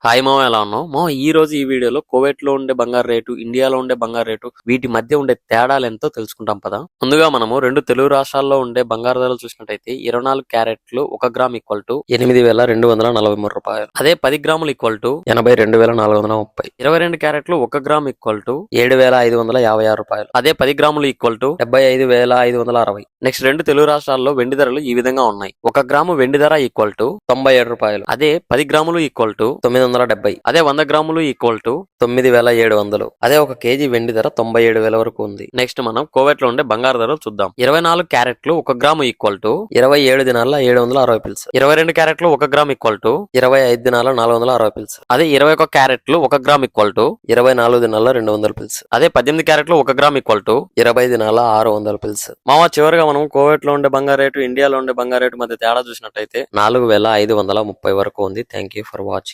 Hi మామ, ఎలా ఉన్నావు మామ? ఈ రోజు ఈ వీడియోలో కువైట్ లో ఉండే బంగారు రేటు, ఇండియాలో ఉండే బంగారు రేటు, వీటి మధ్య ఉండే తేడాలు ఎంతో తెలుసుకుంటాం పదా. ముందుగా మనము రెండు తెలుగు రాష్ట్రాల్లో ఉండే బంగారు ధరలు చూసినట్టయితే 24 క్యారెట్లు 1 గ్రామ్ ఈక్వల్ టు 8,243 రూపాయలు. అదే 10 గ్రాములు ఈక్వల్ టు 82,430. 22 క్యారెట్లు 1 గ్రామ్ ఈక్వల్ టు 7,556 రూపాయలు. అదే 10 గ్రాములు ఈక్వల్ టు 75,560. నెక్స్ట్ రెండు తెలుగు రాష్ట్రాల్లో వెండి ధరలు ఈ విధంగా ఉన్నాయి. 1 గ్రాము వెండి ధర ఈక్వల్ టు 97 రూపాయలు. అదే 10 గ్రాములు ఈక్వల్ టు 970. అదే 100 గ్రాములు ఈక్వల్ టు 9,700. అదే 1 కేజీ వెండి ధర 97,000 వరకు ఉంది. నెక్స్ట్ మనం కువైట్ లో ఉండే బంగారు ధరలు చూద్దాం. 24 క్యారెట్లు 1 గ్రాము ఈక్వల్ టు 27 దినాల 760 పిల్స్. 22 క్యారెట్లు 1 గ్రామ్ ఈక్వల్ టు 25 దినాల 460 పిల్స్. అదే 21 క్యారెట్లు 1 గ్రామ్ ఈక్వల్ టు 24 దినాల 200 పిల్స్. అదే 18 క్యారెట్లు 1 గ్రామ్ ఈక్వల్ టు 20 దినాల 600 పిల్స్. మామ, చివరిగా మనం కువైట్ లో ఉండే బంగారు రేటు, ఇండియాలో ఉండే బంగారు రేటు మధ్య తేడా చూసినట్టయితే 4,530 వరకు ఉంది. Thank you for watching.